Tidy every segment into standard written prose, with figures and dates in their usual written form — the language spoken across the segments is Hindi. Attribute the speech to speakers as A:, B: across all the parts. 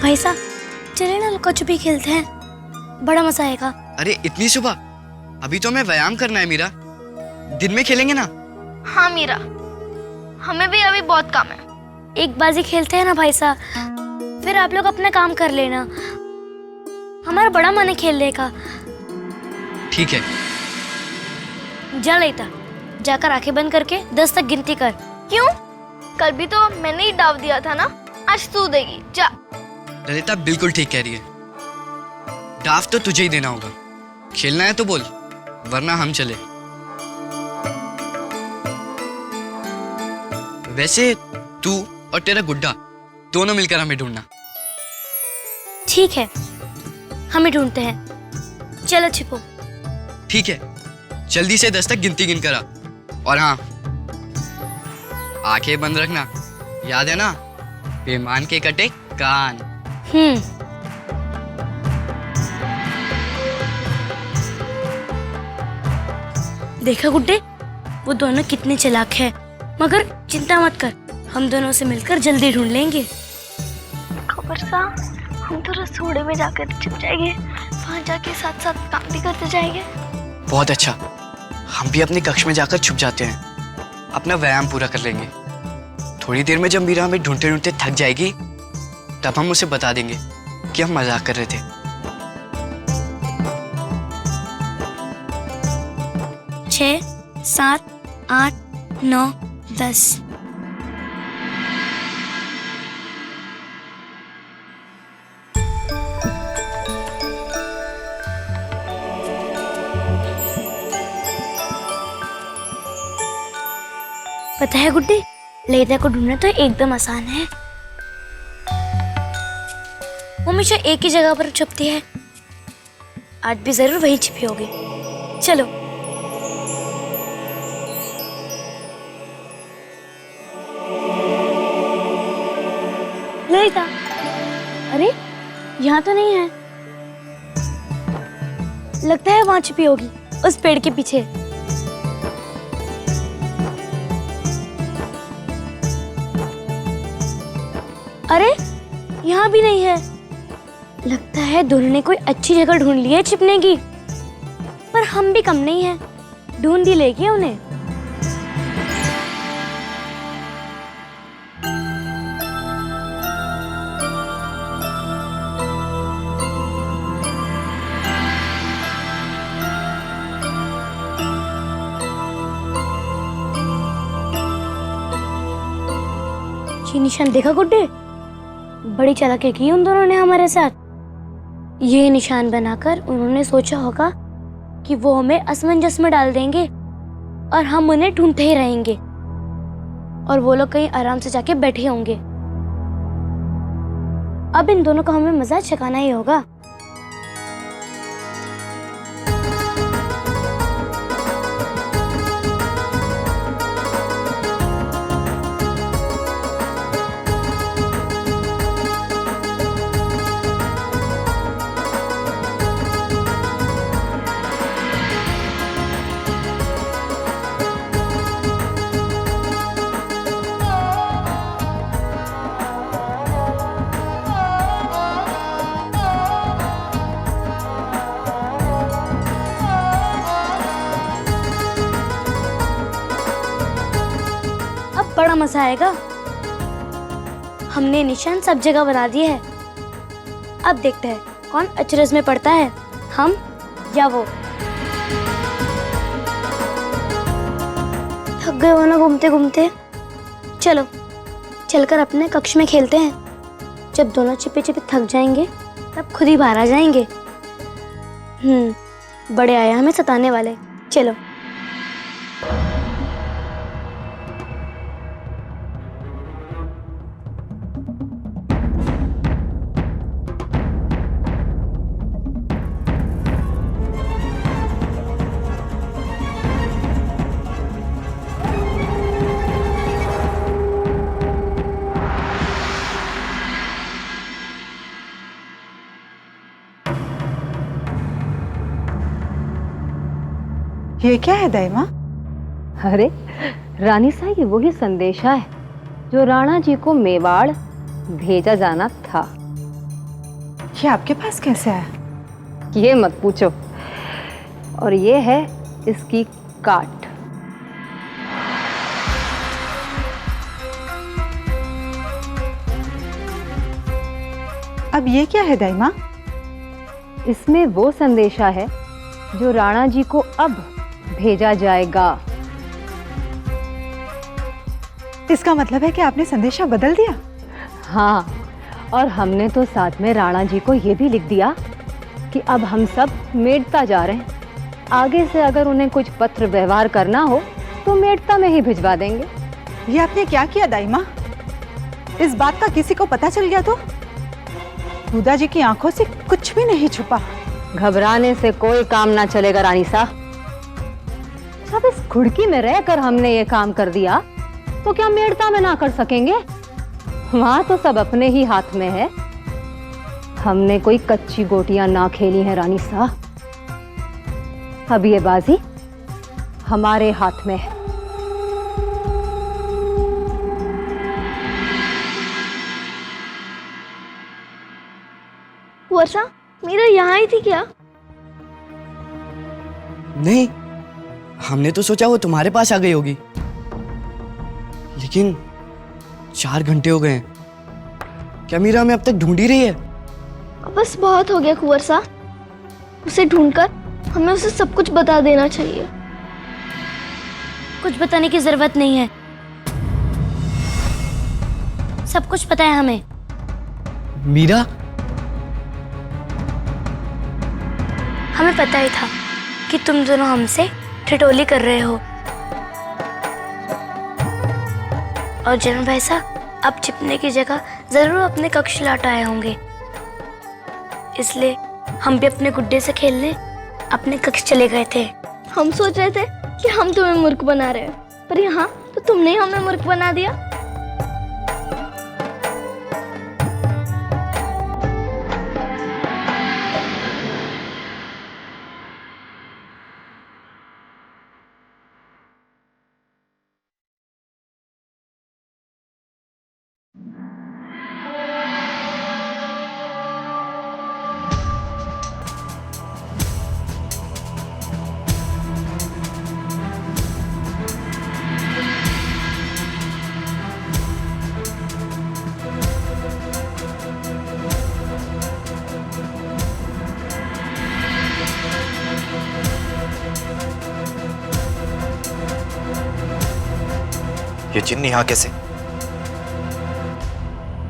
A: भाई साहब चले ना लुका छुपी खेलते हैं, बड़ा मजा आएगा।
B: अरे इतनी सुबह? अभी तो हमें व्यायाम करना है मीरा, दिन में खेलेंगे ना।
C: हाँ मीरा, हमें भी अभी बहुत काम है।
A: एक बाजी खेलते हैं ना भाई साहब, फिर आप लोग अपना काम कर लेना, हमारा बड़ा मन है खेलने का।
B: ठीक है।
A: जा लेता, जाकर आंखें बंद करके 10 तक गिनती कर।
C: क्यों? कल भी तो मैंने ही डाव दिया था ना, आज तू देगी, जा।
B: ललिता बिल्कुल ठीक कह रही है, डाफ तो तुझे ही देना होगा। खेलना है तो बोल, वरना हम चले। वैसे तू और तेरा गुड्डा दोनों मिलकर हमें ढूंढना।
A: ठीक है, हमें ढूंढते हैं, चलो छिपो।
B: ठीक है, जल्दी से 10 तक गिनती गिन कर आ। और हाँ, आंखें बंद रखना, याद है ना, बेईमान के कटे कान।
A: देखा गुड्डे, वो दोनों कितने चालाक हैं। मगर चिंता मत कर, हम दोनों से मिलकर जल्दी ढूंढ लेंगे।
C: खबर सा, हम तो रसोड़े में जाकर छिप जाएंगे, वहाँ जाके साथ साथ काम भी करते जाएंगे।
B: बहुत अच्छा, हम भी अपने कक्ष में जाकर छुप जाते हैं, अपना व्यायाम पूरा कर लेंगे। थोड़ी देर में जब मीरा हमें ढूंढते ढूंढते थक जाएगी, तब हम उसे बता देंगे कि हम मजाक कर रहे थे।
A: 6, 7, 8, 9, 10। पता है गुड्डी, ललिता को ढूंढना तो एकदम आसान है। वो हमेशा एक ही जगह पर छुपती है, आज भी जरूर वहीं छिपी होगी। चलो। ललिता, अरे यहाँ तो नहीं है, लगता है वहां छिपी होगी, उस पेड़ के पीछे। अरे यहाँ भी नहीं है, लगता है दोनों ने कोई अच्छी जगह ढूंढ ली है छिपने की। पर हम भी कम नहीं है, ढूंढ ही लेंगे उन्हें। ये निशान देखा गुड्डे, बड़ी चालाकी की उन दोनों ने हमारे साथ। ये निशान बनाकर उन्होंने सोचा होगा कि वो हमें असमंजस में डाल देंगे और हम उन्हें ढूंढते ही रहेंगे, और वो लोग कहीं आराम से जाके बैठे होंगे। अब इन दोनों को हमें मजा चखाना ही होगा। बड़ा मजा आएगा। हमने निशान सब जगह बना दिए है, अब देखते हैं कौन अचरज में पड़ता है, हम या वो। थक गए हो ना घूमते घूमते, चलो चलकर अपने कक्ष में खेलते हैं। जब दोनों छिपे छिपे थक जाएंगे तब खुद ही बाहर आ जाएंगे। बड़े आया हमें सताने वाले, चलो।
D: ये क्या है दाई माँ?
E: अरे रानी साहब, ये वही संदेशा है जो राणा जी को मेवाड़ भेजा जाना था।
D: ये आपके पास कैसे आया?
E: ये मत पूछो। और ये है इसकी काट।
D: अब ये क्या है दाई माँ?
E: इसमें वो संदेशा है जो राणा जी को अब भेजा जाएगा।
D: इसका मतलब है कि आपने संदेशा बदल दिया?
E: हाँ, और हमने तो साथ में राणा जी को ये भी लिख दिया कि अब हम सब मेड़ता जा रहे हैं। आगे से अगर उन्हें कुछ पत्र व्यवहार करना हो तो मेड़ता में ही भिजवा देंगे।
D: ये आपने क्या किया दाई माँ? इस बात का किसी को पता चल गया तो? बुदा जी की आंखों से कुछ भी नहीं छुपा।
E: घबराने से कोई काम ना चलेगा रानी साहब। अब इस खुड़की में रहकर हमने ये काम कर दिया तो क्या मेड़ता में ना कर सकेंगे? वहां तो सब अपने ही हाथ में है। हमने कोई कच्ची गोटियां ना खेली हैं रानी साहब। अब ये बाजी हमारे हाथ में है।
C: वर्षा, मीरा यहाँ ही थी क्या?
B: नहीं, हमने तो सोचा वो तुम्हारे पास आ गई होगी, लेकिन 4 घंटे हो गए हैं। क्या मीरा हमें अब तक ढूंढ ही रही है?
C: बस बहुत हो गया कुंवर सा। उसे ढूंढकर हमें उसे सब कुछ बता देना चाहिए।
A: कुछ बताने की जरूरत नहीं है, सब कुछ पता है हमें।
B: मीरा,
A: हमें पता ही था कि तुम दोनों हमसे ठिठोली कर रहे हो, और जन्म वैसा अब छिपने की जगह जरूर अपने कक्ष लौट आए होंगे। इसलिए हम भी अपने गुड्डे से खेलने अपने कक्ष चले गए थे।
C: हम सोच रहे थे कि हम तुम्हें मूर्ख बना रहे हैं, पर यहाँ तो तुमने ही हमें मूर्ख बना दिया।
F: ये चिन्ह यहाँ कैसे?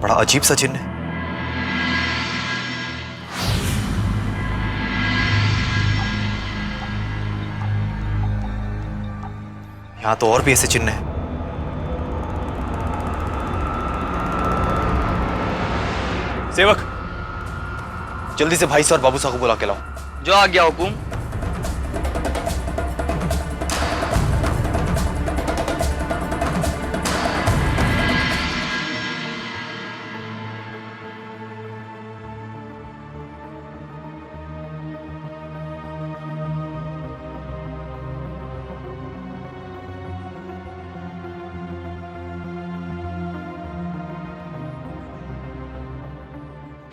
F: बड़ा अजीब सा चिन्ह है। यहाँ तो और भी ऐसे चिन्ह हैं। सेवक, जल्दी से भाई से और बाबू साहब को बुला के लाओ।
B: जो आ गया हुकुम।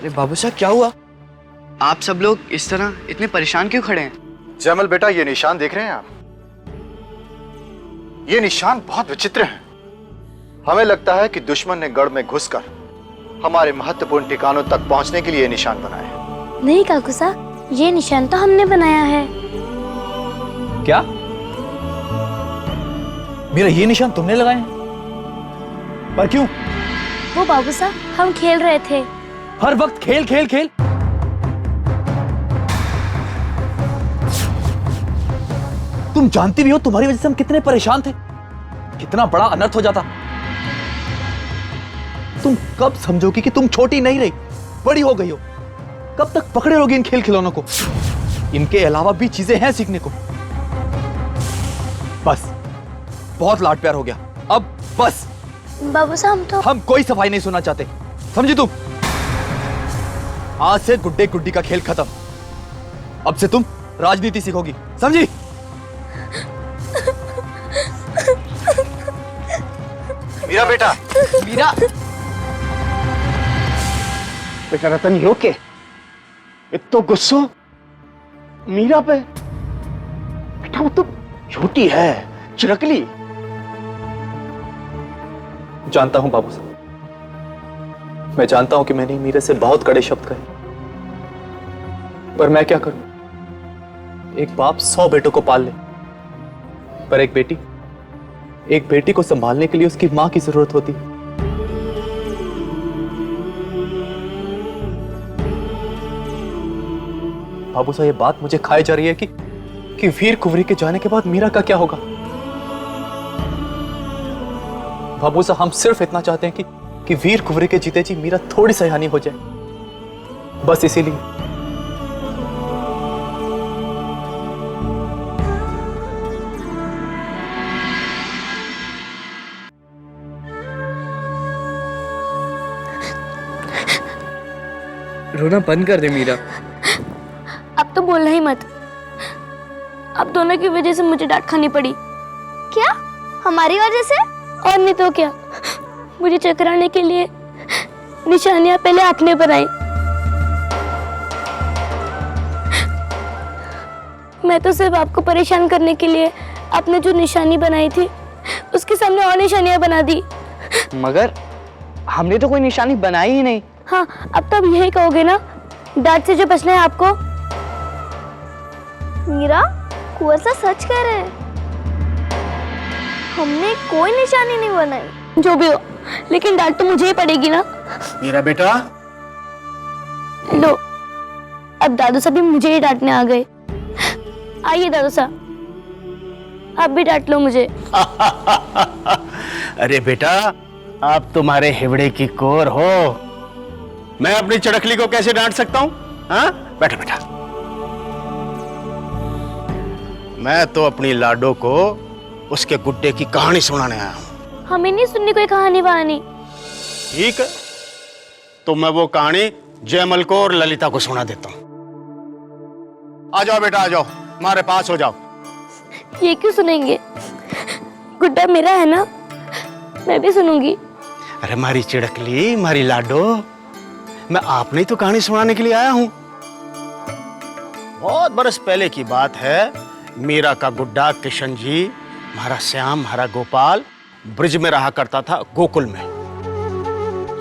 B: अरे बाबू साहब, क्या हुआ? आप सब लोग इस तरह इतने परेशान क्यों खड़े हैं?
G: जैमल बेटा, ये निशान देख रहे हैं आप? ये निशान बहुत विचित्र हैं। हमें लगता है कि दुश्मन ने गढ़ में घुसकर हमारे महत्वपूर्ण ठिकानों तक पहुंचने के लिए निशान बनाए हैं।
A: नहीं काकुसा, ये निशान तो हमने बनाया है।
F: क्या? मेरा ये निशान तुमने लगाए हैं? पर क्यों?
A: वो बाबू साहब, हम खेल रहे थे।
F: हर वक्त खेल खेल खेल। तुम जानती भी हो तुम्हारी वजह से हम कितने परेशान थे, कितना बड़ा अनर्थ हो जाता। तुम कब समझोगी कि तुम छोटी नहीं रही, बड़ी हो गई हो? कब तक पकड़े रहोगी इन खेल खिलौनों को? इनके अलावा भी चीजें हैं सीखने को। बस, बहुत लाड प्यार हो गया, अब बस।
A: बाबू साहब,
F: हम कोई सफाई नहीं सुनना चाहते, समझी तुम? आज से गुड्डे गुड्डी का खेल खत्म। अब से तुम राजनीति सीखोगी, समझी?
G: मीरा बेटा,
F: मीरा
G: बेटा रतन, यो के
H: इतना गुस्सा मीरा पे? बेटा वो तो छोटी है, चिरकली।
F: जानता हूं बाबू साहब, मैं जानता हूं कि मैंने मीरा से बहुत कड़े शब्द कहे, पर मैं क्या करूं? एक बाप 100 बेटों को पाल ले, पर एक बेटी को संभालने के लिए उसकी मां की जरूरत होती है। बाबू साहब, ये बात मुझे खाई जा रही है कि वीर कुंवरी के जाने के बाद मीरा का क्या होगा। बाबू साहब, हम सिर्फ इतना चाहते हैं कि वीर कुंवरी के जीते जी मीरा थोड़ी सयानी हो जाए, बस इसीलिए।
B: रोना बंद कर दे मीरा।
A: अब तो बोलना ही मत। अब दोनों की वजह से मुझे डांट खानी पड़ी।
C: क्या? हमारी वजह से?
A: और नहीं तो क्या, मुझे चकराने के लिए निशानियां पहले आपने बनाई। मैं तो सिर्फ आपको परेशान करने के लिए आपने जो निशानी बनाई थी उसके सामने और निशानियां बना दी।
B: मगर हमने तो कोई निशानी बनाई ही नहीं।
A: हाँ, अब तो आप यही कहोगे ना, डांट से जो बचना है आपको।
C: मीरा, कुंवर सा सच कह रहे हैं, हमने कोई निशानी नहीं बनाई।
A: जो भी हो, लेकिन डांट तो मुझे ही पड़ेगी ना।
H: मीरा बेटा,
A: लो, अब दादू साहब भी मुझे ही डांटने आ गए। आइए दादू साहब, आप भी डांट लो मुझे।
H: अरे बेटा, आप तुम्हारे हिवड़े की कोर हो, मैं अपनी चड़कली को कैसे डांट सकता हूं? हाँ, बैठो बेटा। मैं तो अपनी लाडो को उसके गुड्डे की कहानी सुनाने आया हूं।
A: हमें नहीं सुननी कोई कहानी वहानी।
H: ठीक है, तो मैं वो कहानी जयमल को और ललिता को सुना देता हूं। आ जाओ बेटा, आ जाओ, हमारे पास हो जाओ।
A: ये क्यों सुनेंगे? गुड्डा मेरा है ना, मैं भी सुनूंगी।
H: अरे मारी चिड़कली, मारी लाडो, मैं आपने तो कहानी सुनाने के लिए आया हूं। बहुत बरस पहले की बात है, मीरा का गुड्डा किशन जी, हमारा श्याम, हमारा गोपाल ब्रिज में रहा करता था, गोकुल में।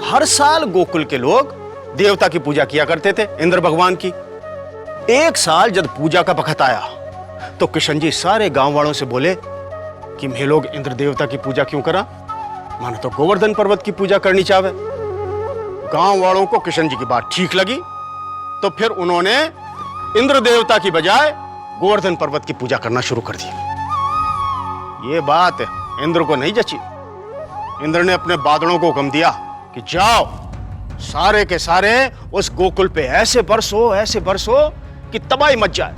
H: हर साल गोकुल के लोग देवता की पूजा किया करते थे, इंद्र भगवान की। एक साल जब पूजा का वक्त आया तो किशन जी सारे गांव वालों से बोले कि मैं लोग इंद्र देवता की पूजा क्यों करा, मानो तो गोवर्धन पर्वत की पूजा करनी चाहे। गांव वालों को किशन जी की बात ठीक लगी, तो फिर उन्होंने इंद्र देवता की बजाय गोवर्धन पर्वत की पूजा करना शुरू कर दी। ये बात इंद्र को नहीं जची। इंद्र ने अपने बादलों को हुक्म दिया कि जाओ, सारे के सारे उस गोकुल पे ऐसे बरसो कि तबाही मच जाए।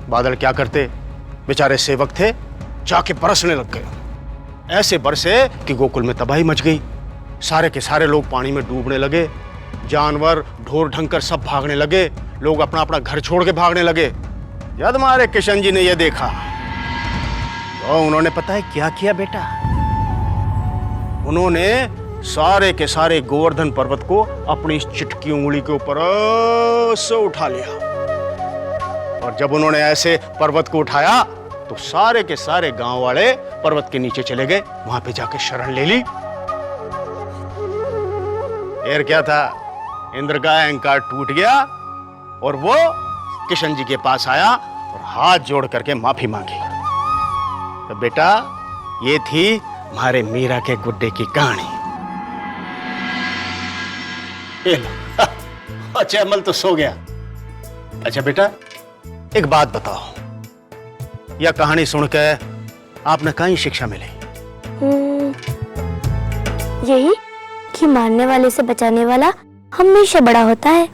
H: बादल क्या करते, बेचारे सेवक थे, जाके बरसने लग गए। ऐसे बरसे कि गोकुल में तबाही मच गई। सारे के सारे लोग पानी में डूबने लगे, जानवर ढोर ढंकर सब भागने लगे, लोग अपना अपना घर छोड़ के भागने लगे। जब हमारे किशन जी ने यह देखा तो उन्होंने पता है क्या किया बेटा, उन्होंने सारे के सारे गोवर्धन पर्वत को अपनी चिटकी उंगली के ऊपर ऐसे उठा लिया। और जब उन्होंने ऐसे पर्वत को उठाया तो सारे के सारे गांव वाले पर्वत के नीचे चले गए, वहां पे जाके शरण ले ली। फिर क्या था, इंद्र का अहंकार टूट गया और वो किशन जी के पास आया और हाथ जोड़ करके माफी मांगी। तो बेटा, ये थी हमारे मीरा के गुड्डे की कहानी। ये लो। अच्छा, अमल तो सो गया। अच्छा बेटा, एक बात बताओ, यह कहानी सुनकर आपने कहीं शिक्षा मिली?
A: यही कि मारने वाले से बचाने वाला हमेशा बड़ा होता है।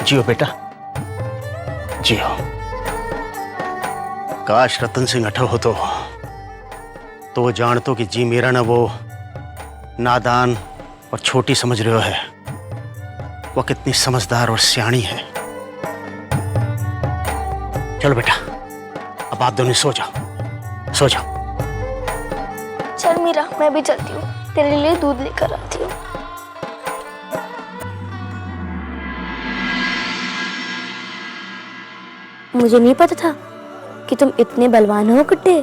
H: जियो बेटा, जियो। काश रतन सिंह अठल हो तो वो जान तो कि जी मेरा ना वो नादान और छोटी समझ रहे हो है, वो कितनी समझदार और सियाणी है। चलो बेटा, अब आप दोनों सो जाओ, सो जाओ।
C: चल मीरा, मैं भी चलती हूँ। तेरे लिए दूध लेकर आती हूँ।
A: मुझे नहीं पता था कि तुम इतने बलवान हो गुड्डे।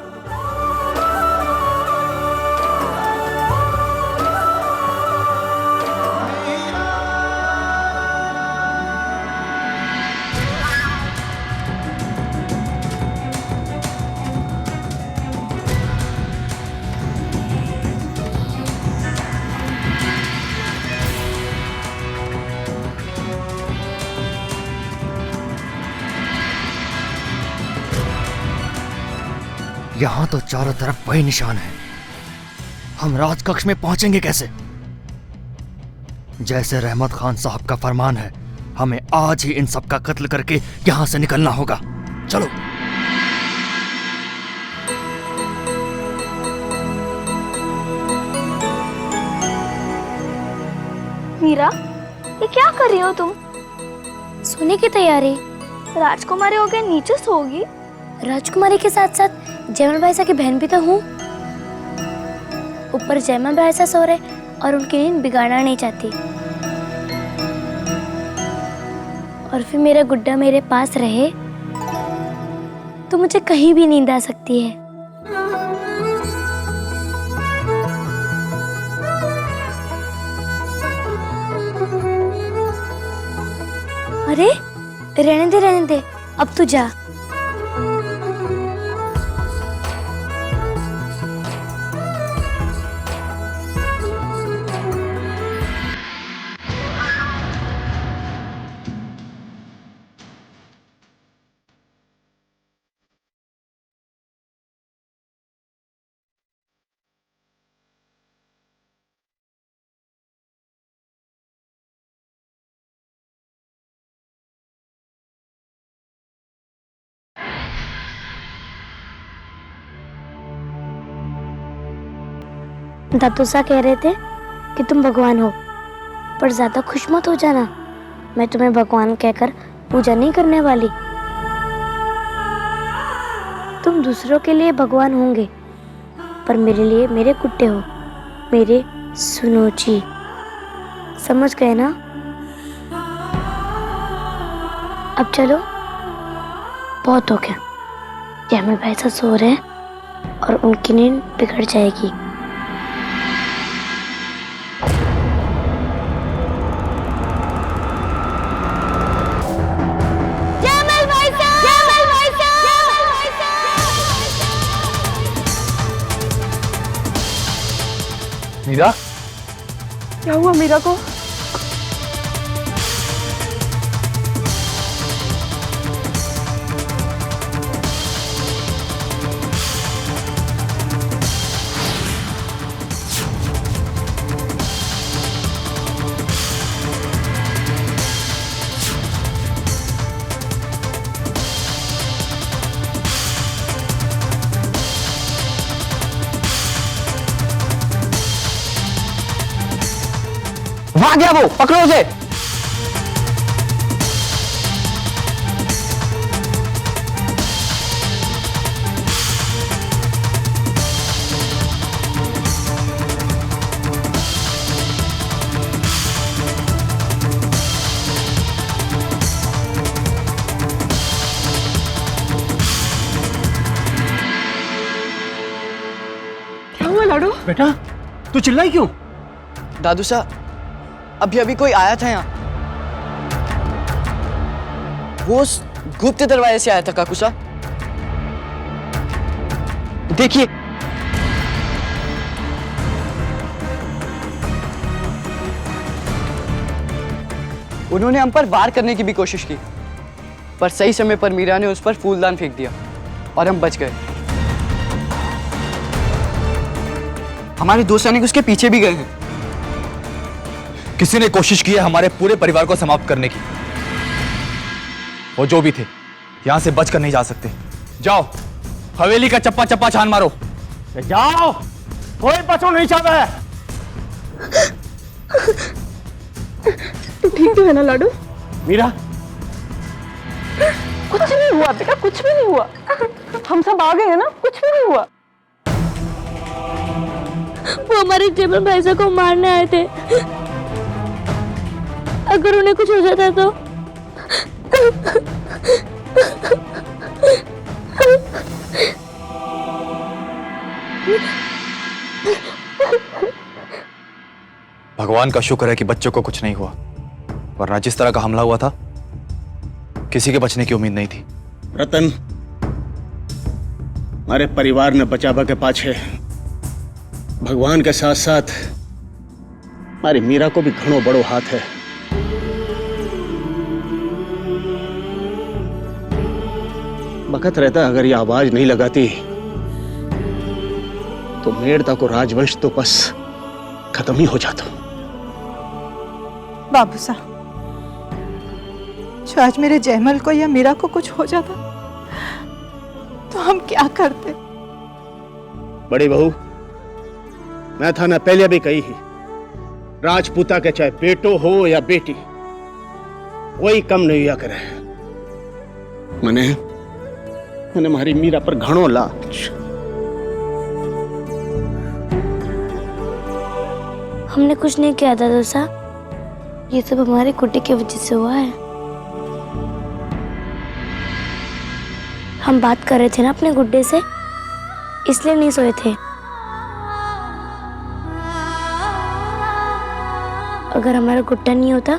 I: यहाँ तो चारों तरफ वही निशान है। हम राजकक्ष में पहुंचेंगे कैसे? जैसे रहमत खान साहब का फरमान है, हमें आज ही इन सब का कत्ल करके यहाँ से निकलना होगा। चलो।
C: मीरा, ये क्या कर रही हो तुम?
A: सोने की तैयारी।
C: राजकुमारी हो गए नीचे सोगी?
A: राजकुमारी के साथ साथ जयमल भाईसा की बहन भी तो हूँ। ऊपर जयमल भाईसा सो रहे और उनकी नींद बिगाड़ना नहीं चाहती। और फिर मेरा गुड्डा मेरे पास रहे तो मुझे कहीं भी नींद आ सकती है। अरे रहने दे, अब तू जा। दादू सा कह रहे थे कि तुम भगवान हो, पर ज्यादा खुश मत हो जाना। मैं तुम्हें भगवान कहकर पूजा नहीं करने वाली। तुम दूसरों के लिए भगवान होंगे, पर मेरे लिए मेरे कुत्ते हो, मेरे सुनोची। समझ गए ना? अब चलो, बहुत हो गया। जयमल भाई साहब सो रहे हैं और उनकी नींद बिगड़ जाएगी।
F: मीरा,
D: क्या हुआ मीरा को?
B: वहां गया वो, पकड़ो उसे।
D: क्या हुआ लाडू?
H: बेटा, तू चिल्लाई क्यों?
B: दादू साहब, अभी अभी कोई आया था यहाँ। वो उस गुप्त दरवाजे से आया था काकू साहब। देखिए। उन्होंने हम पर वार करने की भी कोशिश की, पर सही समय पर मीरा ने उस पर फूलदान फेंक दिया और हम बच गए। हमारे दो सैनिक उसके पीछे भी गए हैं।
F: किसी ने कोशिश की है हमारे पूरे परिवार को समाप्त करने की। वो जो भी थे, यहां से बचकर नहीं जा सकते। जाओ, हवेली का चप्पा चप्पा छान मारो।
H: जाओ, कोई बचो नहीं चाहता है।
D: तू ठीक तो है ना लाडू?
H: मीरा,
D: कुछ नहीं हुआ बेटा, कुछ भी नहीं हुआ। हम सब आ गए हैं ना, कुछ भी नहीं हुआ।
A: वो हमारे जबल भाईसा को मारने आए थे। अगर उन्हें कुछ हो जाता तो।
F: भगवान का शुक्र है कि बच्चों को कुछ नहीं हुआ, वरना जिस तरह का हमला हुआ था किसी के बचने की उम्मीद नहीं थी।
H: रतन, हमारे परिवार ने बचावा के पाछे भगवान के साथ साथ हमारी मीरा को भी घणो बड़ो हाथ है। बखत रहता अगर ये आवाज नहीं लगाती तो मेड़ता को राजवंश तो बस खत्म ही हो जाता।
D: बाबू साहब, जो आज मेरे जयमल को या मीरा को कुछ हो जाता तो हम क्या करते?
H: बड़ी बहू, मैं था ना पहले भी कही ही, राजपूता के चाहे बेटो हो या बेटी, कोई कम नहीं हुआ करे। मैंने हमारी मीरा पर घणो लाज।
A: हमने कुछ नहीं किया दादा साहब, ये सब हमारे कुटी की वजह से हुआ है। हम बात कर रहे थे ना अपने गुड्डे से, इसलिए नहीं सोए थे। अगर हमारा गुड्डा नहीं होता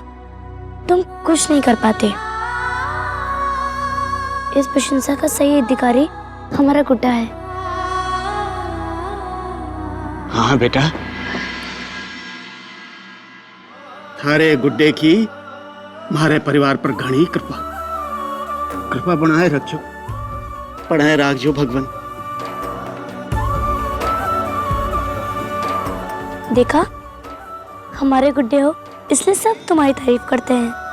A: तो हम कुछ नहीं कर पाते। इस प्रशंसा का सही अधिकारी हमारा गुड्डा है।
H: हाँ बेटा, थारे गुड्डे की हमारे परिवार पर घनी कृपा बनाए रखो, पढ़ाए राखजो भगवान।
A: देखा, हमारे गुड्डे हो इसलिए सब तुम्हारी तारीफ करते हैं।